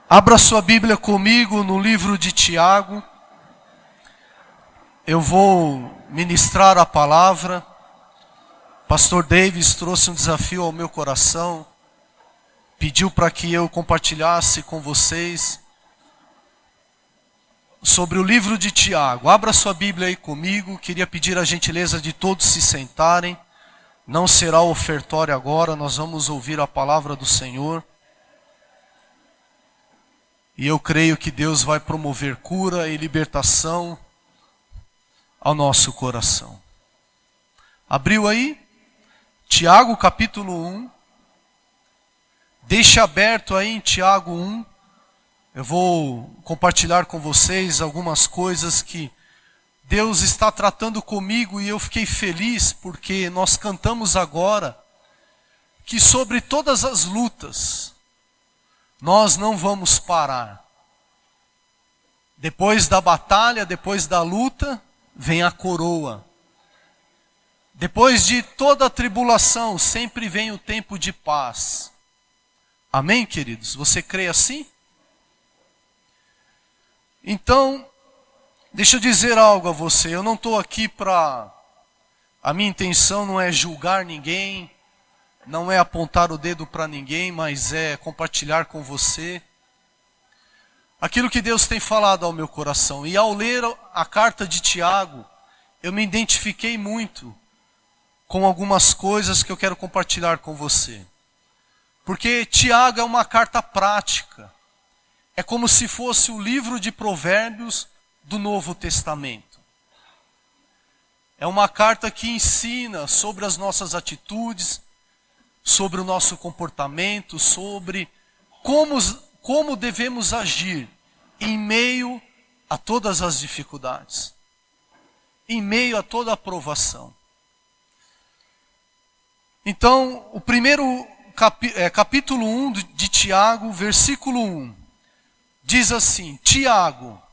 Abra sua Bíblia comigo no livro de Tiago. Eu vou ministrar a palavra. Pastor Davis trouxe um desafio ao meu coração. Pediu para que eu compartilhasse com vocês sobre o livro de Tiago. Abra sua Bíblia aí comigo. Queria pedir a gentileza de todos se sentarem. Não será ofertório agora, nós vamos ouvir a palavra do Senhor. E eu creio que Deus vai promover cura e libertação ao nosso coração. Abriu aí? Tiago capítulo 1. Deixe aberto aí em Tiago 1. Eu vou compartilhar com vocês algumas coisas que Deus está tratando comigo e eu fiquei feliz porque nós cantamos agora que sobre todas as lutas nós não vamos parar. Depois da batalha, depois da luta, vem a coroa. Depois de toda a tribulação, sempre vem o tempo de paz. Amém, queridos? Você crê assim? Então, deixa eu dizer algo a você. Eu não estou aqui para... A minha intenção não é julgar ninguém. Não é apontar o dedo para ninguém, mas é compartilhar com você aquilo que Deus tem falado ao meu coração. E ao ler a carta de Tiago, eu me identifiquei muito com algumas coisas que eu quero compartilhar com você. Porque Tiago é uma carta prática. É como se fosse o livro de Provérbios do Novo Testamento. É uma carta que ensina sobre as nossas atitudes, sobre o nosso comportamento, sobre como devemos agir em meio a todas as dificuldades, em meio a toda a provação. Então, o primeiro capítulo 1 de Tiago, versículo 1, diz assim: Tiago,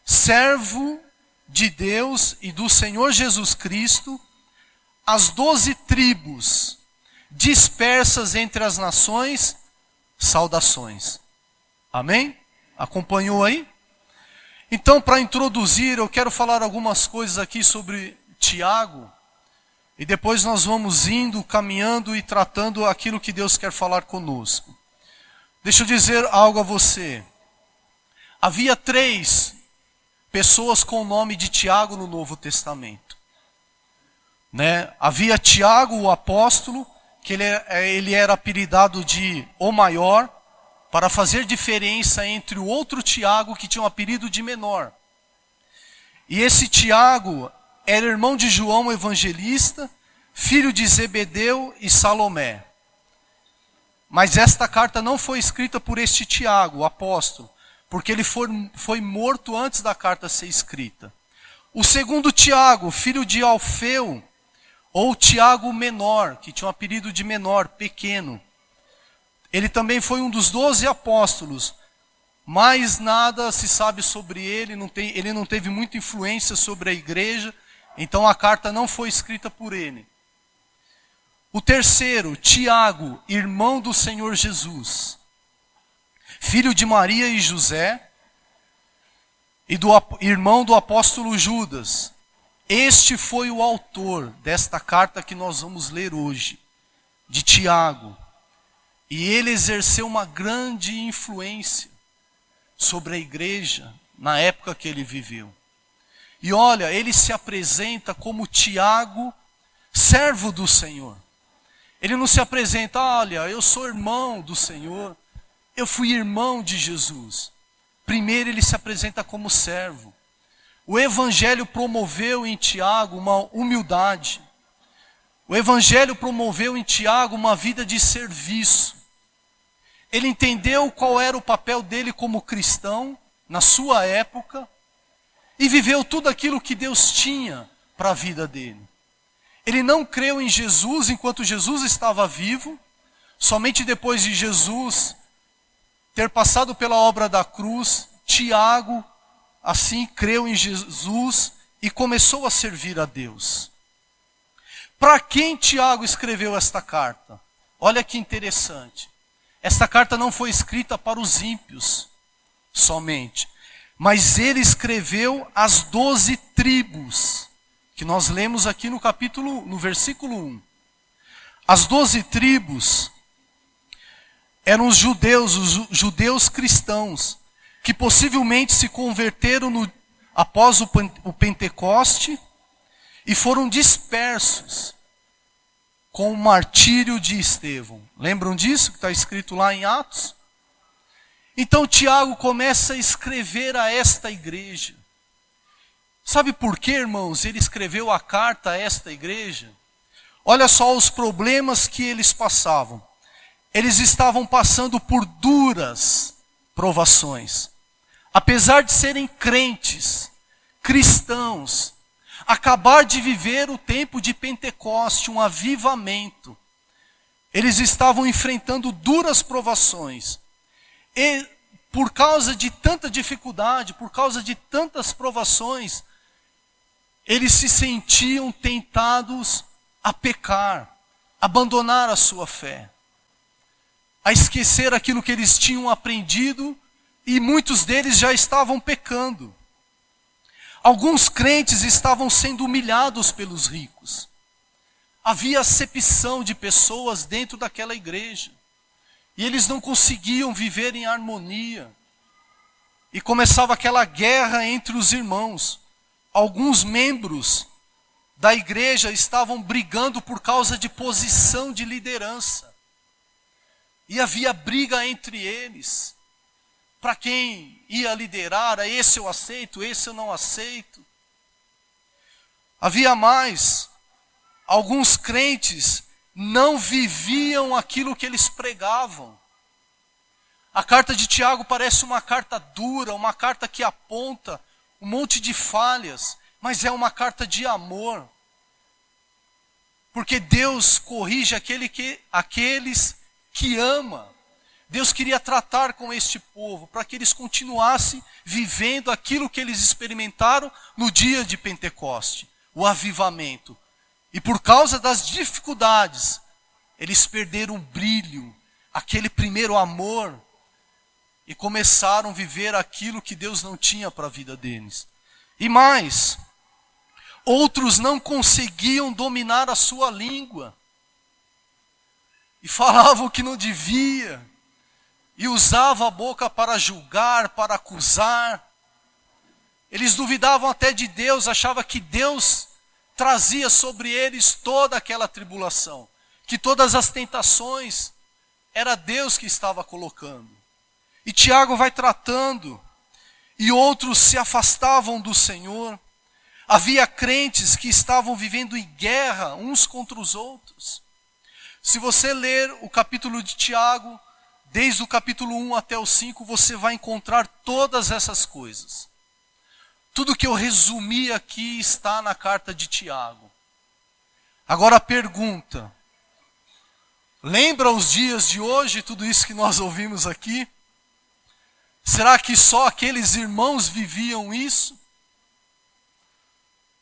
servo de Deus e do Senhor Jesus Cristo, as 12 tribos dispersas entre as nações, saudações. Amém? Acompanhou aí? Então, para introduzir, eu quero falar algumas coisas aqui sobre Tiago, e depois nós vamos indo, caminhando e tratando aquilo que Deus quer falar conosco. Deixa eu dizer algo a você. Havia 3 pessoas com o nome de Tiago no Novo Testamento. Havia Tiago, o apóstolo, que ele era apelidado de o maior, para fazer diferença entre o outro Tiago, que tinha um apelido de menor. E esse Tiago era irmão de João o evangelista, filho de Zebedeu e Salomé. Mas esta carta não foi escrita por este Tiago, o apóstolo, porque ele foi morto antes da carta ser escrita. O segundo Tiago, filho de Alfeu, ou Tiago menor, que tinha um apelido de menor, pequeno. Ele também foi um dos 12 apóstolos. Mais nada se sabe sobre ele, ele não teve muita influência sobre a igreja, então a carta não foi escrita por ele. O terceiro, Tiago, irmão do Senhor Jesus, filho de Maria e José, e irmão do apóstolo Judas. Este foi o autor desta carta que nós vamos ler hoje, de Tiago. E ele exerceu uma grande influência sobre a igreja na época que ele viveu. E olha, ele se apresenta como Tiago, servo do Senhor. Ele não se apresenta, olha, eu sou irmão do Senhor, eu fui irmão de Jesus. Primeiro ele se apresenta como servo. O Evangelho promoveu em Tiago uma humildade. O Evangelho promoveu em Tiago uma vida de serviço. Ele entendeu qual era o papel dele como cristão na sua época e viveu tudo aquilo que Deus tinha para a vida dele. Ele não creu em Jesus enquanto Jesus estava vivo. Somente depois de Jesus ter passado pela obra da cruz, Tiago, assim, creu em Jesus e começou a servir a Deus. Para quem Tiago escreveu esta carta? Olha que interessante. Esta carta não foi escrita para os ímpios somente, mas ele escreveu às 12 tribos, que nós lemos aqui no versículo 1. As 12 tribos eram os judeus cristãos, que possivelmente se converteram após o Pentecoste e foram dispersos com o martírio de Estevão. Lembram disso que está escrito lá em Atos? Então Tiago começa a escrever a esta igreja. Sabe por quê, irmãos? Ele escreveu a carta a esta igreja. Olha só os problemas que eles passavam. Eles estavam passando por duras provações. Apesar de serem crentes, cristãos, acabar de viver o tempo de Pentecoste, um avivamento, eles estavam enfrentando duras provações. E por causa de tanta dificuldade, por causa de tantas provações, eles se sentiam tentados a pecar, abandonar a sua fé, a esquecer aquilo que eles tinham aprendido, e muitos deles já estavam pecando. Alguns crentes estavam sendo humilhados pelos ricos. Havia acepção de pessoas dentro daquela igreja. E eles não conseguiam viver em harmonia. E começava aquela guerra entre os irmãos. Alguns membros da igreja estavam brigando por causa de posição de liderança. E havia briga entre eles. Para quem ia liderar, esse eu aceito, esse eu não aceito. Havia mais. Alguns crentes não viviam aquilo que eles pregavam. A carta de Tiago parece uma carta dura, uma carta que aponta um monte de falhas, mas é uma carta de amor. Porque Deus corrige aqueles que ama. Deus queria tratar com este povo para que eles continuassem vivendo aquilo que eles experimentaram no dia de Pentecoste, o avivamento. E por causa das dificuldades, eles perderam o brilho, aquele primeiro amor, e começaram a viver aquilo que Deus não tinha para a vida deles. E mais, outros não conseguiam dominar a sua língua, e falavam que não devia, e usavam a boca para julgar, para acusar. Eles duvidavam até de Deus, achavam que Deus trazia sobre eles toda aquela tribulação, que todas as tentações era Deus que estava colocando. E Tiago vai tratando, e outros se afastavam do Senhor. Havia crentes que estavam vivendo em guerra uns contra os outros. Se você ler o capítulo de Tiago, desde o capítulo 1 até o 5, você vai encontrar todas essas coisas. Tudo que eu resumi aqui está na carta de Tiago. Agora a pergunta: lembra os dias de hoje, tudo isso que nós ouvimos aqui? Será que só aqueles irmãos viviam isso?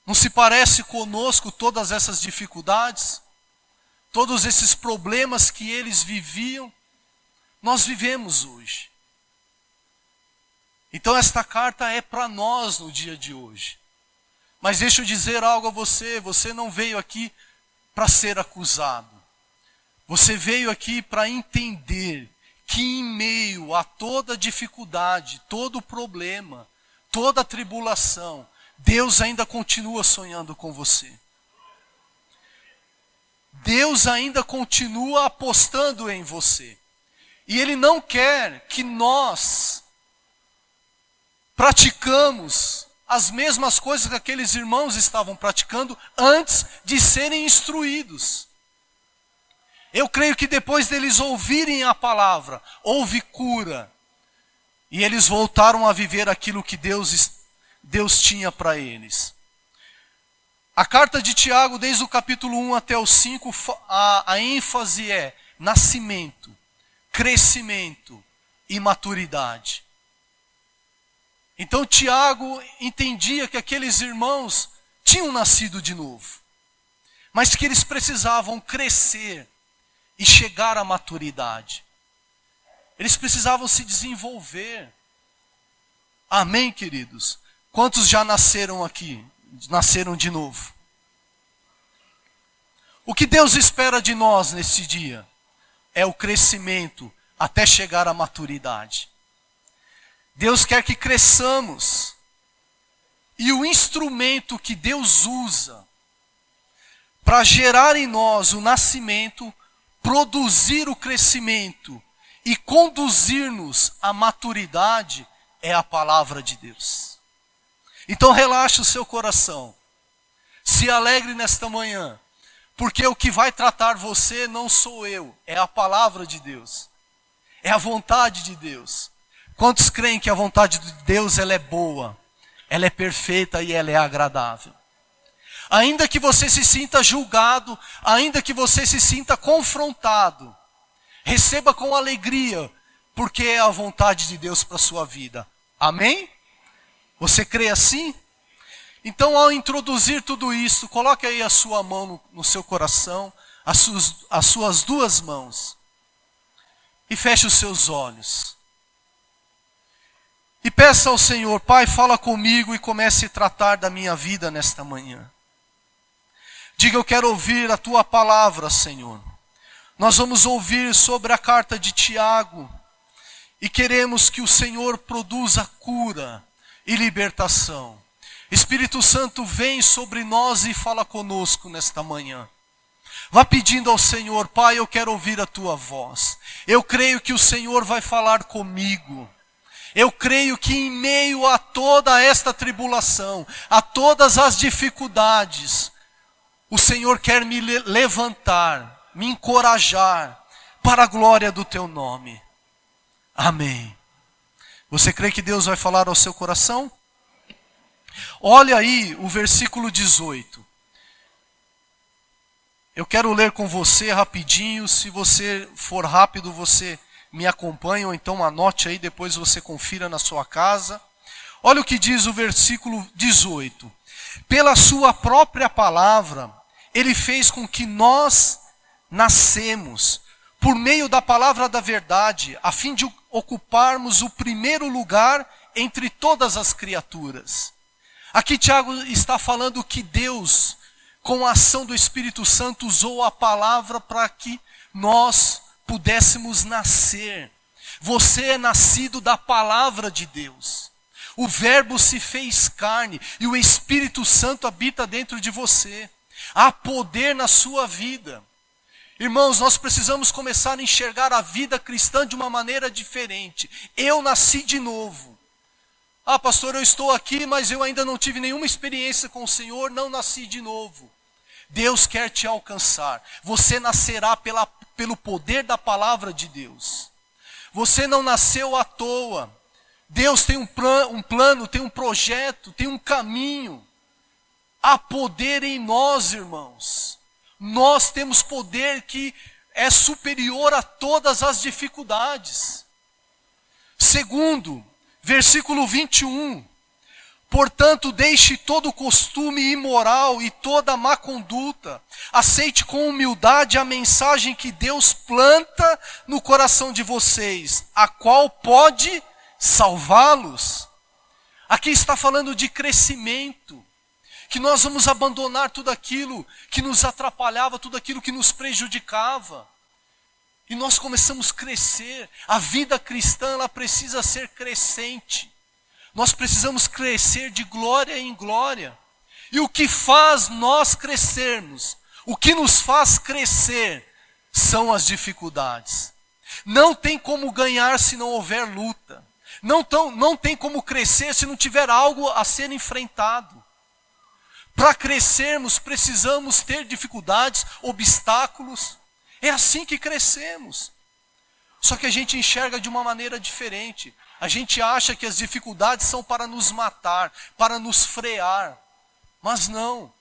Não se parece conosco todas essas dificuldades? Todos esses problemas que eles viviam? Nós vivemos hoje. Então esta carta é para nós no dia de hoje. Mas deixa eu dizer algo a você. Você não veio aqui para ser acusado. Você veio aqui para entender que em meio a toda dificuldade, todo problema, toda tribulação, Deus ainda continua sonhando com você. Deus ainda continua apostando em você. E Ele não quer que nós praticamos as mesmas coisas que aqueles irmãos estavam praticando antes de serem instruídos. Eu creio que depois deles ouvirem a palavra, houve cura. E eles voltaram a viver aquilo que Deus tinha para eles. A carta de Tiago, desde o capítulo 1 até o 5, a ênfase é nascimento, crescimento e maturidade. Então Tiago entendia que aqueles irmãos tinham nascido de novo, mas que eles precisavam crescer e chegar à maturidade. Eles precisavam se desenvolver. Amém, queridos? Quantos já nasceram aqui? Nasceram de novo? O que Deus espera de nós nesse dia é o crescimento até chegar à maturidade. Deus quer que cresçamos. E o instrumento que Deus usa para gerar em nós o nascimento, produzir o crescimento e conduzir-nos à maturidade é a palavra de Deus. Então relaxe o seu coração. Se alegre nesta manhã, porque o que vai tratar você não sou eu, é a palavra de Deus. É a vontade de Deus. Quantos creem que a vontade de Deus ela é boa, ela é perfeita e ela é agradável? Ainda que você se sinta julgado, ainda que você se sinta confrontado, receba com alegria, porque é a vontade de Deus para a sua vida. Amém? Você crê assim? Então, ao introduzir tudo isso, coloque aí a sua mão no seu coração, as suas duas mãos, e feche os seus olhos. E peça ao Senhor: Pai, fala comigo e comece a tratar da minha vida nesta manhã. Diga: eu quero ouvir a tua palavra, Senhor. Nós vamos ouvir sobre a carta de Tiago e queremos que o Senhor produza cura e libertação. Espírito Santo, vem sobre nós e fala conosco nesta manhã. Vá pedindo ao Senhor: Pai, eu quero ouvir a tua voz. Eu creio que o Senhor vai falar comigo. Eu creio que em meio a toda esta tribulação, a todas as dificuldades, o Senhor quer me levantar, me encorajar para a glória do teu nome. Amém. Você crê que Deus vai falar ao seu coração? Olha aí o versículo 18. Eu quero ler com você rapidinho. Se você for rápido, você me acompanha, ou então anote aí, depois você confira na sua casa. Olha o que diz o versículo 18. Pela sua própria palavra, ele fez com que nós nascemos, por meio da palavra da verdade, a fim de ocuparmos o primeiro lugar entre todas as criaturas. Aqui Tiago está falando que Deus, com a ação do Espírito Santo, usou a palavra para que nós pudéssemos nascer. Você é nascido da palavra de Deus. O Verbo se fez carne e o Espírito Santo habita dentro de você. Há poder na sua vida. Irmãos, nós precisamos começar a enxergar a vida cristã de uma maneira diferente. Eu nasci de novo. Ah, pastor, eu estou aqui, mas eu ainda não tive nenhuma experiência com o Senhor, não nasci de novo. Deus quer te alcançar. Você nascerá pelo poder da palavra de Deus. Você não nasceu à toa. Deus tem um plano, tem um projeto, tem um caminho. Há poder em nós, irmãos. Nós temos poder que é superior a todas as dificuldades. Segundo, versículo 21. Portanto, deixe todo costume imoral e toda má conduta. Aceite com humildade a mensagem que Deus planta no coração de vocês, a qual pode salvá-los. Aqui está falando de crescimento. Que nós vamos abandonar tudo aquilo que nos atrapalhava, tudo aquilo que nos prejudicava. E nós começamos a crescer. A vida cristã, ela precisa ser crescente. Nós precisamos crescer de glória em glória. E o que faz nós crescermos, o que nos faz crescer, são as dificuldades. Não tem como ganhar se não houver luta. Não tem como crescer se não tiver algo a ser enfrentado. Para crescermos, precisamos ter dificuldades, obstáculos. É assim que crescemos. Só que a gente enxerga de uma maneira diferente. A gente acha que as dificuldades são para nos matar, para nos frear. Mas não.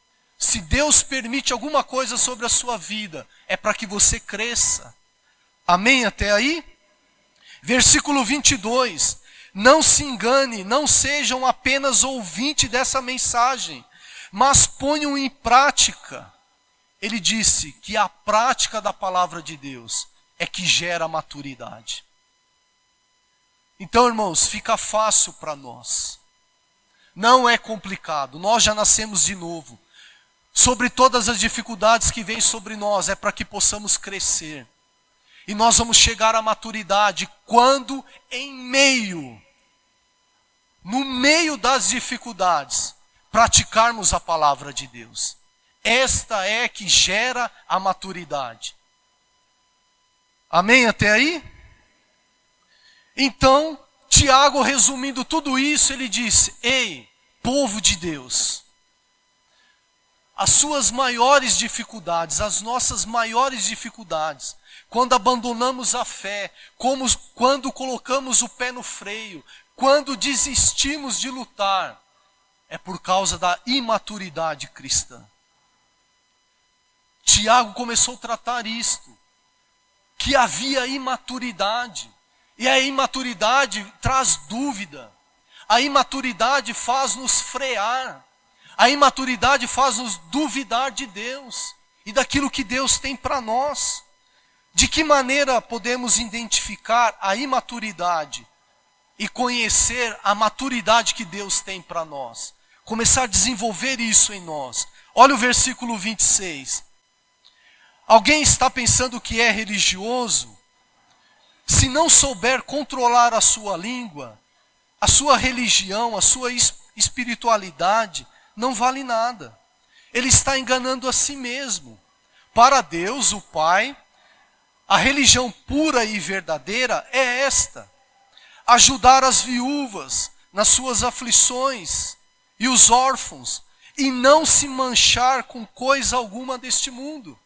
Se Deus permite alguma coisa sobre a sua vida, é para que você cresça. Amém até aí? Versículo 22. Não se engane, não sejam apenas ouvintes dessa mensagem, mas ponham em prática. Ele disse que a prática da palavra de Deus é que gera maturidade. Então, irmãos, fica fácil para nós. Não é complicado, nós já nascemos de novo. Sobre todas as dificuldades que vêm sobre nós, é para que possamos crescer. E nós vamos chegar à maturidade quando no meio das dificuldades, praticarmos a palavra de Deus. Esta é que gera a maturidade. Amém até aí? Então, Tiago, resumindo tudo isso, ele disse: ei, povo de Deus, as suas maiores dificuldades, as nossas maiores dificuldades, quando abandonamos a fé, quando colocamos o pé no freio, quando desistimos de lutar, é por causa da imaturidade cristã. Tiago começou a tratar isto, que havia imaturidade, e a imaturidade traz dúvida, a imaturidade faz-nos frear, a imaturidade faz-nos duvidar de Deus e daquilo que Deus tem para nós. De que maneira podemos identificar a imaturidade e conhecer a maturidade que Deus tem para nós? Começar a desenvolver isso em nós. Olha o versículo 26. Alguém está pensando que é religioso? Se não souber controlar a sua língua, a sua religião, a sua espiritualidade, não vale nada. Ele está enganando a si mesmo. Para Deus, o Pai, a religião pura e verdadeira é esta: ajudar as viúvas nas suas aflições e os órfãos, e não se manchar com coisa alguma deste mundo.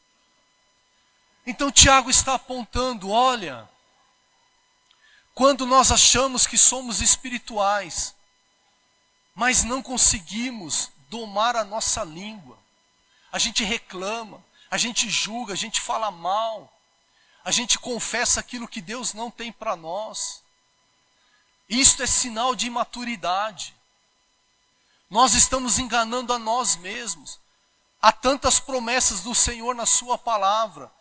Então Tiago está apontando, olha, quando nós achamos que somos espirituais, mas não conseguimos domar a nossa língua, a gente reclama, a gente julga, a gente fala mal, a gente confessa aquilo que Deus não tem para nós. Isto é sinal de imaturidade. Nós estamos enganando a nós mesmos. Há tantas promessas do Senhor na sua palavra,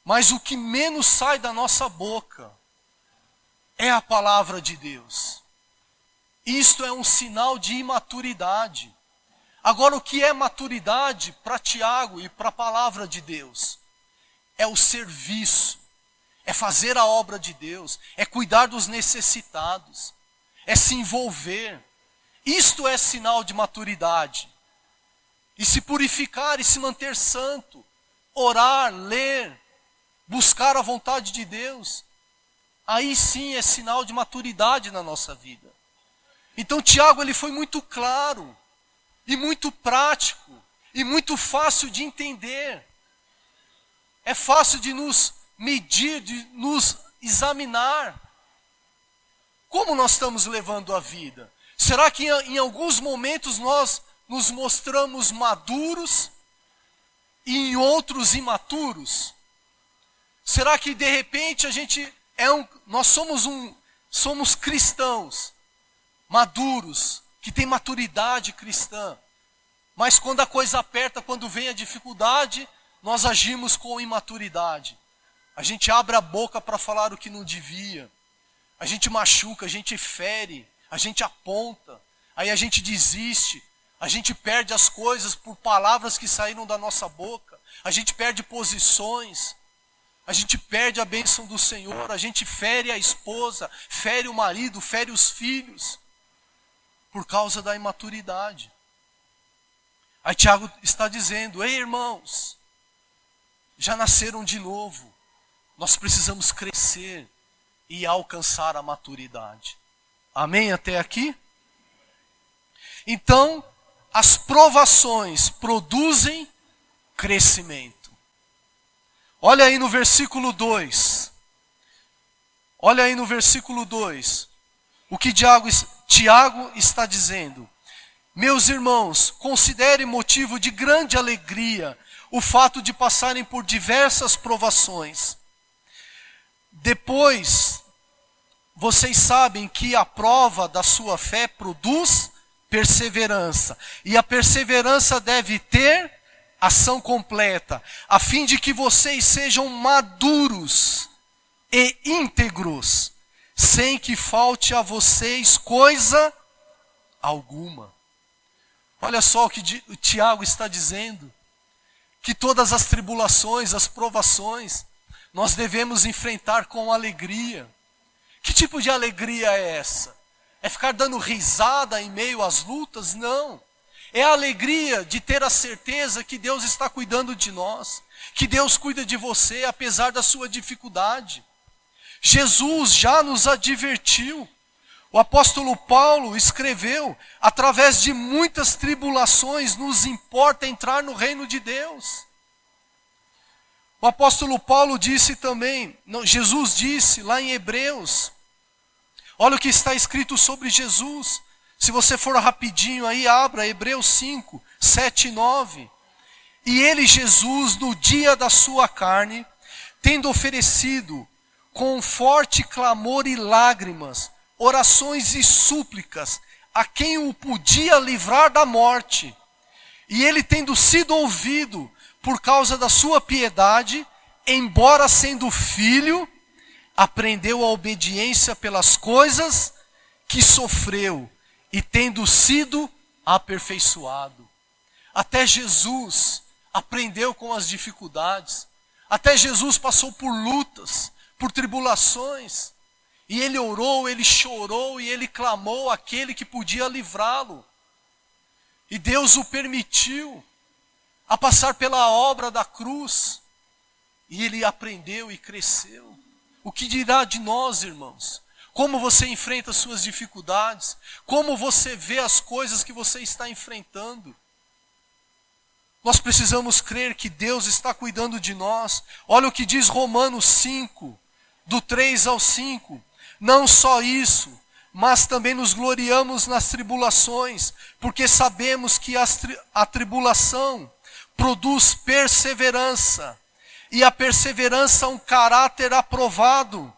mas o que menos sai da nossa boca é a palavra de Deus. Isto é um sinal de imaturidade. Agora, o que é maturidade para Tiago e para a palavra de Deus? É o serviço, é fazer a obra de Deus, é cuidar dos necessitados, é se envolver. Isto é sinal de maturidade. E se purificar e se manter santo, orar, ler, buscar a vontade de Deus, aí sim é sinal de maturidade na nossa vida. Então Tiago, ele foi muito claro, e muito prático, e muito fácil de entender. É fácil de nos medir, de nos examinar. Como nós estamos levando a vida? Será que em alguns momentos nós nos mostramos maduros e em outros imaturos? Será que de repente a gente nós somos cristãos maduros, que tem maturidade cristã, mas quando a coisa aperta, quando vem a dificuldade, nós agimos com imaturidade. A gente abre a boca para falar o que não devia, a gente machuca, a gente fere, a gente aponta, aí a gente desiste, a gente perde as coisas por palavras que saíram da nossa boca, a gente perde posições, a gente perde a bênção do Senhor, a gente fere a esposa, fere o marido, fere os filhos, por causa da imaturidade. Aí Tiago está dizendo: ei, irmãos, já nasceram de novo, nós precisamos crescer e alcançar a maturidade. Amém até aqui? Então, as provações produzem crescimento. Olha aí no versículo 2. Olha aí no versículo 2. O que Tiago está dizendo: Meus irmãos, considere motivo de grande alegria o fato de passarem por diversas provações. Depois, vocês sabem que a prova da sua fé produz perseverança. E a perseverança deve ter ação completa, a fim de que vocês sejam maduros e íntegros, sem que falte a vocês coisa alguma. Olha só o que o Tiago está dizendo, que todas as tribulações, as provações, nós devemos enfrentar com alegria. Que tipo de alegria é essa? É ficar dando risada em meio às lutas? Não. É a alegria de ter a certeza que Deus está cuidando de nós, que Deus cuida de você apesar da sua dificuldade. Jesus já nos advertiu. O apóstolo Paulo escreveu: através de muitas tribulações nos importa entrar no reino de Deus. O apóstolo Paulo disse também, Jesus disse lá em Hebreus, olha o que está escrito sobre Jesus. Se você for rapidinho aí, abra Hebreus 5, 7 e 9. E ele, Jesus, no dia da sua carne, tendo oferecido com forte clamor e lágrimas, orações e súplicas, a quem o podia livrar da morte. E ele, tendo sido ouvido por causa da sua piedade, embora sendo filho, aprendeu a obediência pelas coisas que sofreu, e tendo sido aperfeiçoado. Até Jesus aprendeu com as dificuldades. Até Jesus passou por lutas, por tribulações. E ele orou, ele chorou e ele clamou àquele que podia livrá-lo. E Deus o permitiu a passar pela obra da cruz. E ele aprendeu e cresceu. O que dirá de nós, irmãos? Como você enfrenta as suas dificuldades? Como você vê as coisas que você está enfrentando? Nós precisamos crer que Deus está cuidando de nós. Olha o que diz Romanos 5, do 3 ao 5. Não só isso, mas também nos gloriamos nas tribulações, porque sabemos que a tribulação produz perseverança, e a perseverança um caráter aprovado,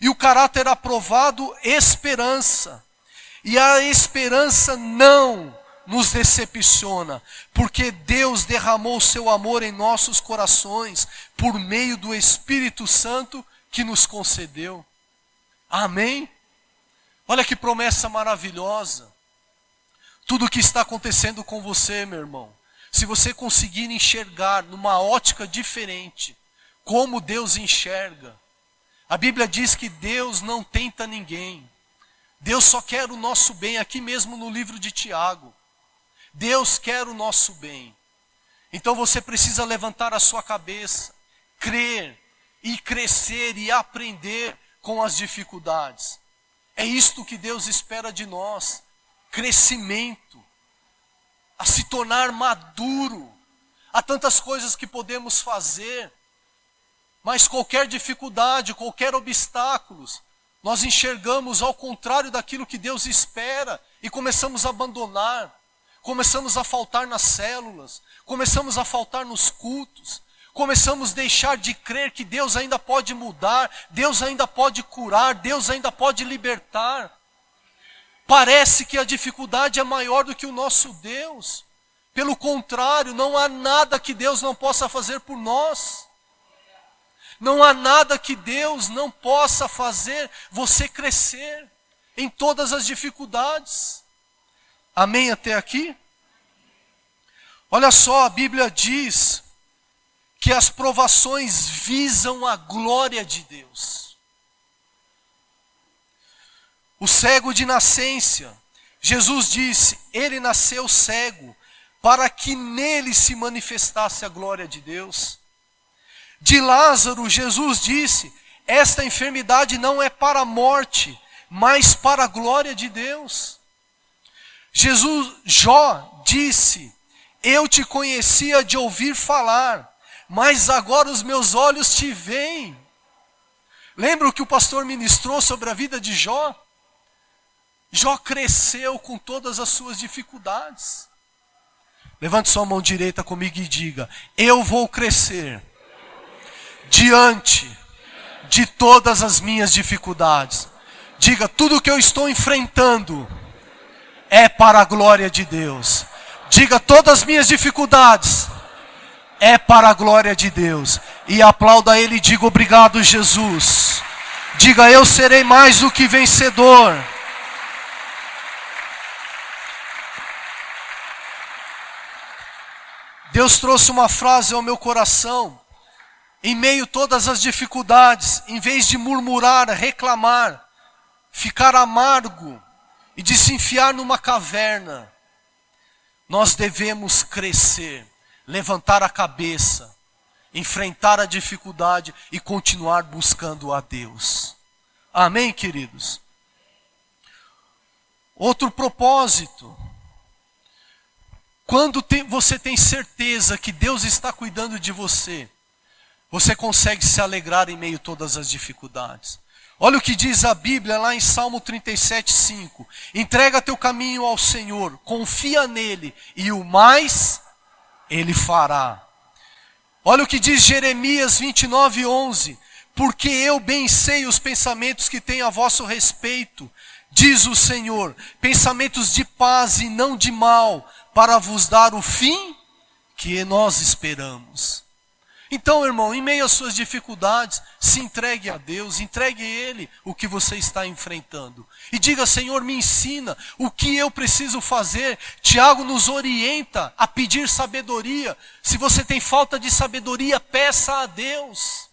e o caráter aprovado, esperança. E a esperança não nos decepciona, porque Deus derramou o seu amor em nossos corações, por meio do Espírito Santo que nos concedeu. Amém? Olha que promessa maravilhosa. Tudo o que está acontecendo com você, meu irmão, se você conseguir enxergar numa ótica diferente, como Deus enxerga, a Bíblia diz que Deus não tenta ninguém. Deus só quer o nosso bem, aqui mesmo no livro de Tiago. Deus quer o nosso bem. Então você precisa levantar a sua cabeça, crer e crescer e aprender com as dificuldades. É isto que Deus espera de nós, crescimento, a se tornar maduro. Há tantas coisas que podemos fazer, mas qualquer dificuldade, qualquer obstáculo, nós enxergamos ao contrário daquilo que Deus espera e começamos a abandonar, começamos a faltar nas células, começamos a faltar nos cultos, começamos a deixar de crer que Deus ainda pode mudar, Deus ainda pode curar, Deus ainda pode libertar. Parece que a dificuldade é maior do que o nosso Deus. Pelo contrário, não há nada que Deus não possa fazer por nós. Não há nada que Deus não possa fazer você crescer em todas as dificuldades. Amém até aqui? Olha só, a Bíblia diz que as provações visam a glória de Deus. O cego de nascença, Jesus disse, ele nasceu cego, para que nele se manifestasse a glória de Deus. De Lázaro, Jesus disse, esta enfermidade não é para a morte, mas para a glória de Deus. Jó disse, eu te conhecia de ouvir falar, mas agora os meus olhos te veem. Lembra o que o pastor ministrou sobre a vida de Jó? Jó cresceu com todas as suas dificuldades. Levante sua mão direita comigo e diga: eu vou crescer diante de todas as minhas dificuldades. Diga: tudo que eu estou enfrentando é para a glória de Deus. Diga: todas as minhas dificuldades é para a glória de Deus. E aplauda Ele e diga: obrigado, Jesus. Diga: eu serei mais do que vencedor. Deus trouxe uma frase ao meu coração. Em meio a todas as dificuldades, em vez de murmurar, reclamar, ficar amargo e de se enfiar numa caverna, nós devemos crescer, levantar a cabeça, enfrentar a dificuldade e continuar buscando a Deus. Amém, queridos? Outro propósito. Quando você tem certeza que Deus está cuidando de você, você consegue se alegrar em meio a todas as dificuldades. Olha o que diz a Bíblia lá em Salmo 37:5. Entrega teu caminho ao Senhor, confia nele e o mais Ele fará. Olha o que diz Jeremias 29:11. Porque eu bem sei os pensamentos que tenho a vosso respeito, diz o Senhor, pensamentos de paz e não de mal, para vos dar o fim que nós esperamos. Então, irmão, em meio às suas dificuldades, se entregue a Deus, entregue a Ele o que você está enfrentando. E diga: Senhor, me ensina o que eu preciso fazer. Tiago nos orienta a pedir sabedoria. Se você tem falta de sabedoria, peça a Deus.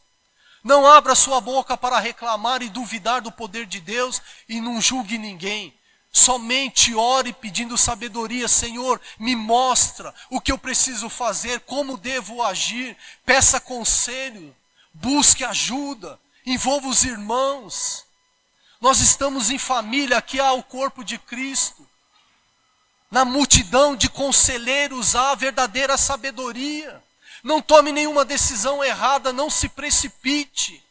Não abra sua boca para reclamar e duvidar do poder de Deus e não julgue ninguém. Somente ore pedindo sabedoria. Senhor, me mostra o que eu preciso fazer, como devo agir. Peça conselho, busque ajuda, envolva os irmãos. Nós estamos em família, aqui há o corpo de Cristo. Na multidão de conselheiros há a verdadeira sabedoria. Não tome nenhuma decisão errada, não se precipite.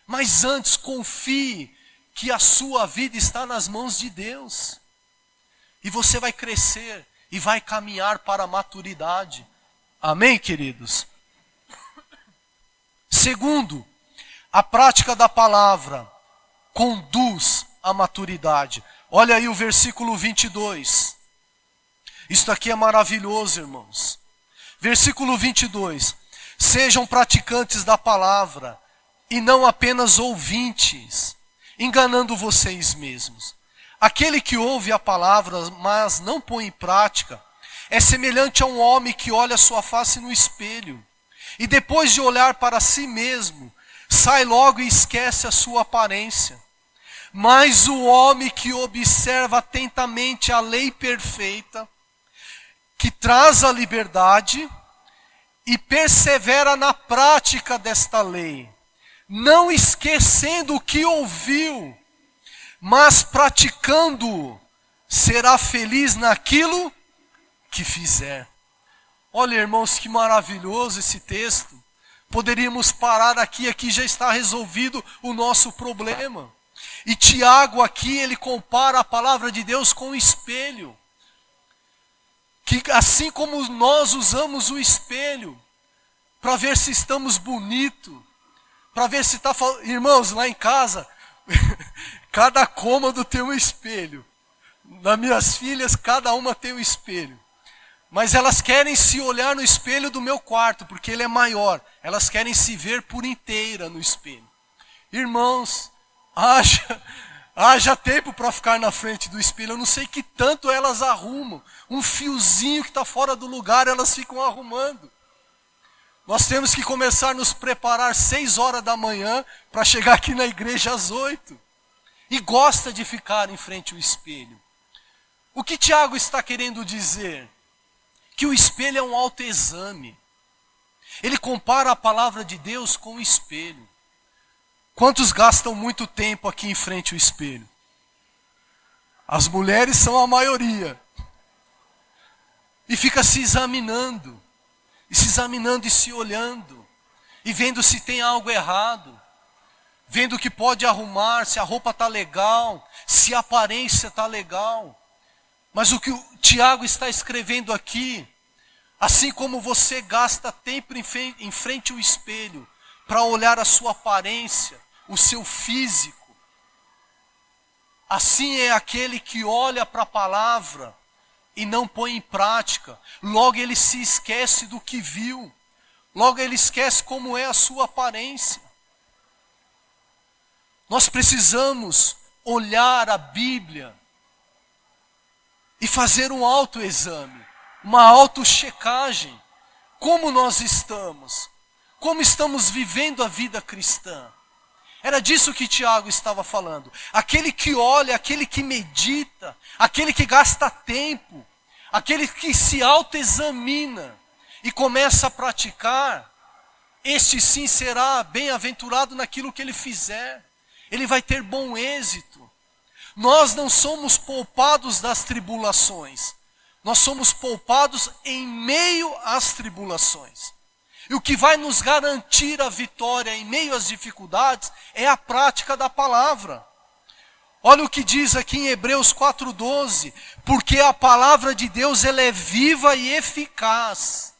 Mas antes confie que a sua vida está nas mãos de Deus. E você vai crescer e vai caminhar para a maturidade. Amém, queridos? Segundo, a prática da palavra conduz à maturidade. Olha aí o versículo 22. Isso aqui é maravilhoso, irmãos. Versículo 22. Sejam praticantes da palavra e não apenas ouvintes, enganando vocês mesmos. Aquele que ouve a palavra, mas não põe em prática, é semelhante a um homem que olha sua face no espelho, e depois de olhar para si mesmo, sai logo e esquece a sua aparência. Mas o homem que observa atentamente a lei perfeita, que traz a liberdade, e persevera na prática desta lei, não esquecendo o que ouviu, mas praticando, será feliz naquilo que fizer. Olha, irmãos, que maravilhoso esse texto. Poderíamos parar aqui já está resolvido o nosso problema. E Tiago aqui, ele compara a palavra de Deus com o espelho. Que assim como nós usamos o espelho para ver se estamos bonitos, para ver se está... Irmãos, lá em casa, cada cômodo tem um espelho. Das minhas filhas, cada uma tem um espelho. Mas elas querem se olhar no espelho do meu quarto, porque ele é maior. Elas querem se ver por inteira no espelho. Irmãos, haja tempo para ficar na frente do espelho. Eu não sei que tanto elas arrumam. Um fiozinho que está fora do lugar, elas ficam arrumando. Nós temos que começar a nos preparar 6 horas da manhã para chegar aqui na igreja às 8. E gosta de ficar em frente ao espelho. O que Tiago está querendo dizer? Que o espelho é um autoexame. Ele compara a palavra de Deus com o espelho. Quantos gastam muito tempo aqui em frente ao espelho? As mulheres são a maioria. E fica se examinando. E se olhando, e vendo se tem algo errado. vendo que pode arrumar, se a roupa está legal, se a aparência está legal. Mas o que o Tiago está escrevendo aqui, assim como você gasta tempo em frente ao espelho para olhar a sua aparência, o seu físico, assim é aquele que olha para a palavra e não põe em prática. Logo ele se esquece do que viu. Logo ele esquece como é a sua aparência. Nós precisamos olhar a Bíblia e fazer um autoexame, uma autochecagem. Como nós estamos? Como estamos vivendo a vida cristã? Era disso que Tiago estava falando. Aquele que olha, aquele que medita, aquele que gasta tempo, aquele que se autoexamina e começa a praticar, este sim será bem-aventurado naquilo que ele fizer. Ele vai ter bom êxito. Nós não somos poupados das tribulações. Nós somos poupados em meio às tribulações. E o que vai nos garantir a vitória em meio às dificuldades é a prática da palavra. Olha o que diz aqui em Hebreus 4:12. Porque a palavra de Deus ela é viva e eficaz,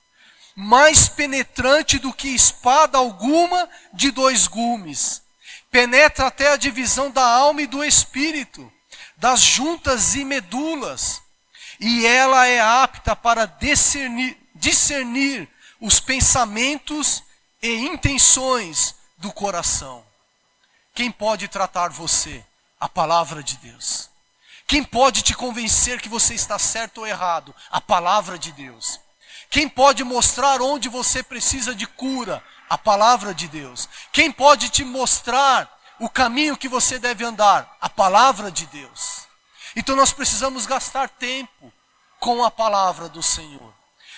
mais penetrante do que espada alguma de 2 gumes. Penetra até a divisão da alma e do espírito, das juntas e medulas. E ela é apta para discernir os pensamentos e intenções do coração. Quem pode tratar você? A palavra de Deus. Quem pode te convencer que você está certo ou errado? A palavra de Deus. Quem pode mostrar onde você precisa de cura? A palavra de Deus. Quem pode te mostrar o caminho que você deve andar? A palavra de Deus. Então nós precisamos gastar tempo com a palavra do Senhor.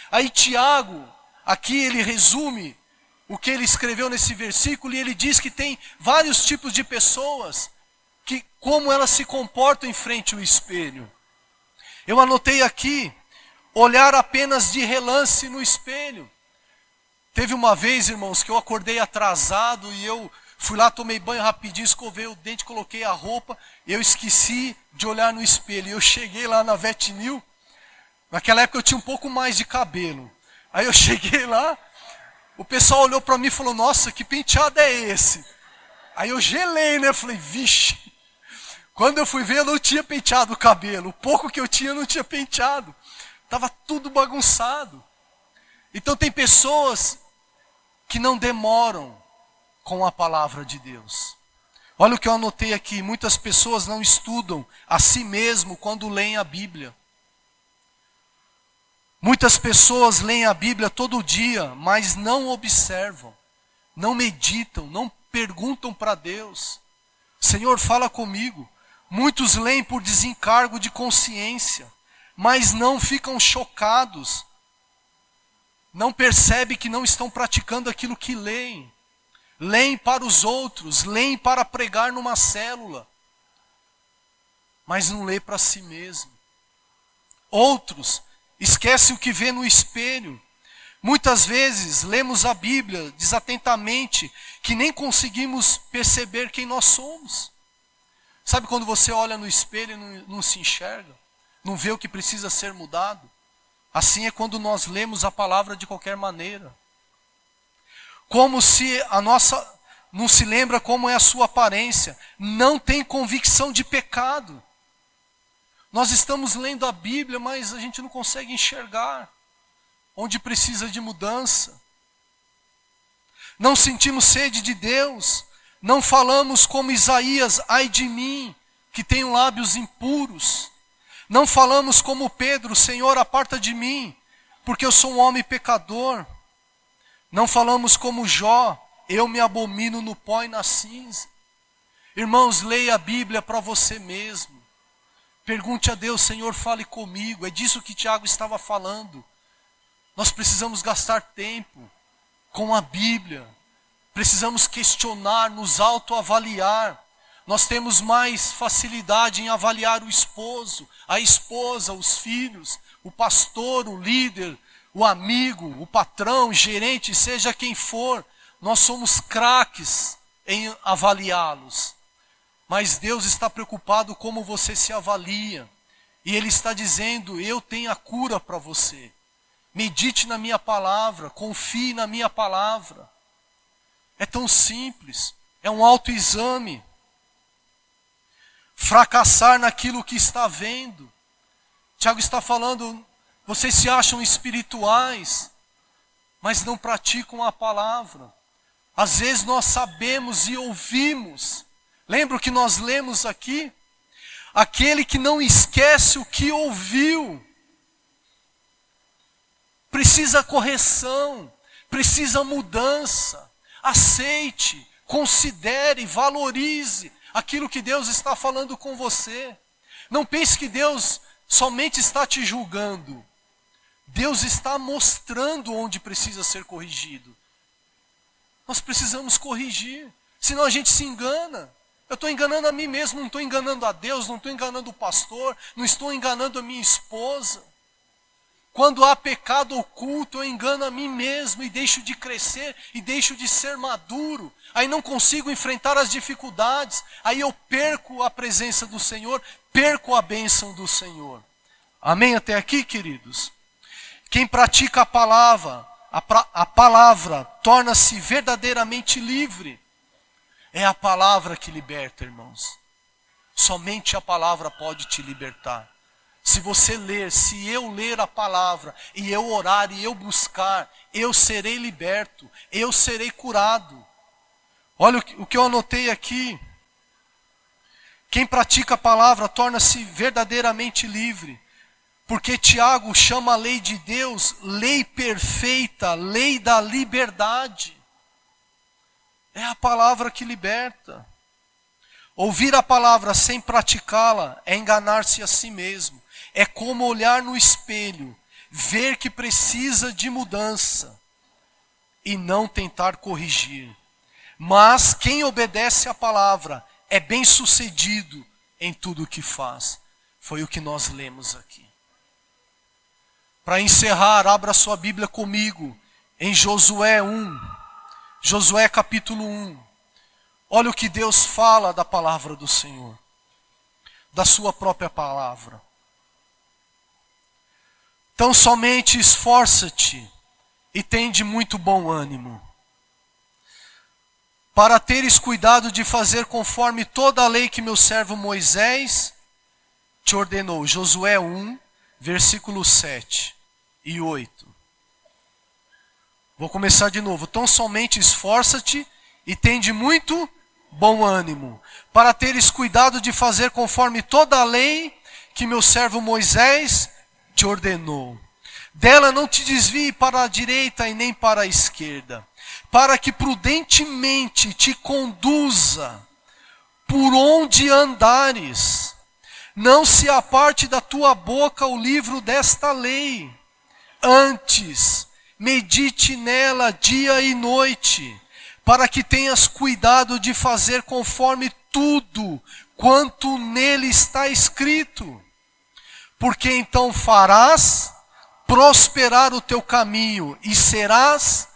Aí Tiago, aqui ele resume o que ele escreveu nesse versículo e ele diz que tem vários tipos de pessoas, que como elas se comportam em frente ao espelho. Eu anotei aqui, olhar apenas de relance no espelho. Teve uma vez, irmãos, que eu acordei atrasado e eu fui lá, tomei banho rapidinho, escovei o dente, coloquei a roupa, eu esqueci de olhar no espelho. Eu cheguei lá na Vetnil, naquela época eu tinha um pouco mais de cabelo. Aí eu cheguei lá, o pessoal olhou para mim e falou, nossa, que penteado é esse? Aí eu gelei, né? Falei, vixe. Quando eu fui ver, eu não tinha penteado o cabelo. O pouco que eu tinha, eu não tinha penteado. Estava tudo bagunçado. Então tem pessoas que não demoram com a palavra de Deus. Olha o que eu anotei aqui. Muitas pessoas não estudam a si mesmo quando leem a Bíblia. Muitas pessoas leem a Bíblia todo dia, mas não observam, não meditam, não perguntam para Deus. Senhor, fala comigo. Muitos leem por desencargo de consciência, mas não ficam chocados. Não percebem que não estão praticando aquilo que leem. Leem para os outros, leem para pregar numa célula, mas não lê para si mesmo. Outros esquecem o que vê no espelho. Muitas vezes lemos a Bíblia desatentamente, que nem conseguimos perceber quem nós somos. Sabe quando você olha no espelho e não se enxerga? Não vê o que precisa ser mudado? Assim é quando nós lemos a palavra de qualquer maneira. Como se a nossa não se lembra como é a sua aparência, não tem convicção de pecado. Nós estamos lendo a Bíblia, mas a gente não consegue enxergar onde precisa de mudança. Não sentimos sede de Deus, não falamos como Isaías, ai de mim, que tenho lábios impuros. Não falamos como Pedro, Senhor, aparta de mim, porque eu sou um homem pecador. Não falamos como Jó, eu me abomino no pó e na cinza. Irmãos, leia a Bíblia para você mesmo. Pergunte a Deus, Senhor, fale comigo. É disso que Tiago estava falando. Nós precisamos gastar tempo com a Bíblia. Precisamos questionar, nos autoavaliar. Nós temos mais facilidade em avaliar o esposo, a esposa, os filhos, o pastor, o líder, o amigo, o patrão, o gerente, seja quem for. Nós somos craques em avaliá-los. Mas Deus está preocupado como você se avalia. E Ele está dizendo, eu tenho a cura para você. Medite na minha palavra, confie na minha palavra. É tão simples, é um autoexame. Fracassar naquilo que está vendo. Tiago está falando, vocês se acham espirituais, mas não praticam a palavra. Às vezes nós sabemos e ouvimos. Lembra o que nós lemos aqui? Aquele que não esquece o que ouviu. Precisa correção, precisa mudança. Aceite, considere, valorize aquilo que Deus está falando com você. Não pense que Deus somente está te julgando. Deus está mostrando onde precisa ser corrigido. Nós precisamos corrigir, senão a gente se engana. Eu estou enganando a mim mesmo, não estou enganando a Deus, não estou enganando o pastor, não estou enganando a minha esposa. Quando há pecado oculto, eu engano a mim mesmo e deixo de crescer e deixo de ser maduro. Aí não consigo enfrentar as dificuldades, aí eu perco a presença do Senhor, perco a bênção do Senhor. Amém até aqui, queridos? Quem pratica a palavra torna-se verdadeiramente livre. É a palavra que liberta, irmãos. Somente a palavra pode te libertar. Se você ler, se eu ler a palavra, e eu orar, e eu buscar, eu serei liberto, eu serei curado. Olha o que eu anotei aqui. Quem pratica a palavra torna-se verdadeiramente livre. Porque Tiago chama a lei de Deus, lei perfeita, lei da liberdade. É a palavra que liberta. Ouvir a palavra sem praticá-la é enganar-se a si mesmo. É como olhar no espelho, ver que precisa de mudança e não tentar corrigir. Mas quem obedece à palavra é bem-sucedido em tudo o que faz. Foi o que nós lemos aqui. Para encerrar, abra sua Bíblia comigo em Josué 1. Josué capítulo 1. Olha o que Deus fala da palavra do Senhor. Da sua própria palavra. Então somente esforça-te e tem de muito bom ânimo, para teres cuidado de fazer conforme toda a lei que meu servo Moisés te ordenou. Josué 1, versículos 7 e 8. Vou começar de novo. Então somente esforça-te e tem de muito bom ânimo, para teres cuidado de fazer conforme toda a lei que meu servo Moisés te ordenou. Dela não te desvie para a direita e nem para a esquerda, para que prudentemente te conduza por onde andares. Não se aparte da tua boca o livro desta lei. Antes, medite nela dia e noite, para que tenhas cuidado de fazer conforme tudo quanto nele está escrito. Porque então farás prosperar o teu caminho e serás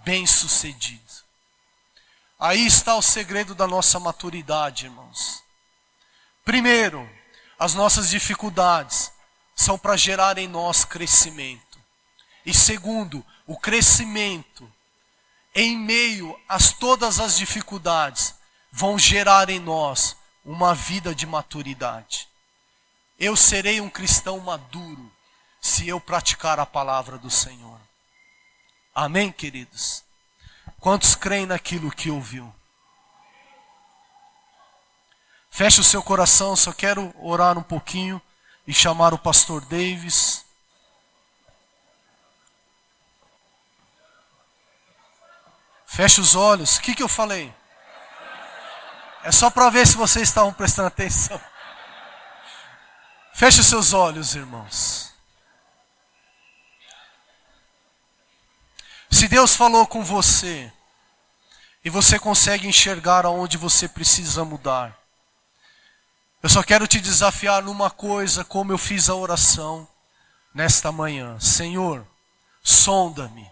bem-sucedido. Aí está o segredo da nossa maturidade, irmãos. Primeiro, as nossas dificuldades são para gerar em nós crescimento. E segundo, o crescimento em meio a todas as dificuldades vão gerar em nós uma vida de maturidade. Eu serei um cristão maduro se eu praticar a palavra do Senhor. Amém, queridos? Quantos creem naquilo que ouviu? Feche o seu coração, só quero orar um pouquinho e chamar o pastor Davis. Feche os olhos. O que eu falei? É só para ver se vocês estavam prestando atenção. Feche os seus olhos, irmãos. Se Deus falou com você, e você consegue enxergar aonde você precisa mudar, eu só quero te desafiar numa coisa, como eu fiz a oração nesta manhã. Senhor, sonda-me,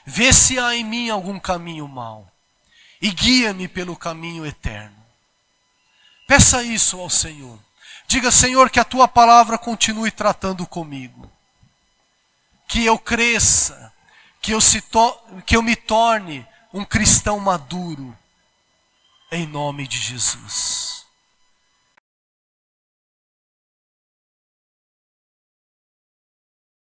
vê se há em mim algum caminho mau, e guia-me pelo caminho eterno. Peça isso ao Senhor. Diga, Senhor, que a tua palavra continue tratando comigo. Que eu cresça, que eu me torne um cristão maduro, em nome de Jesus.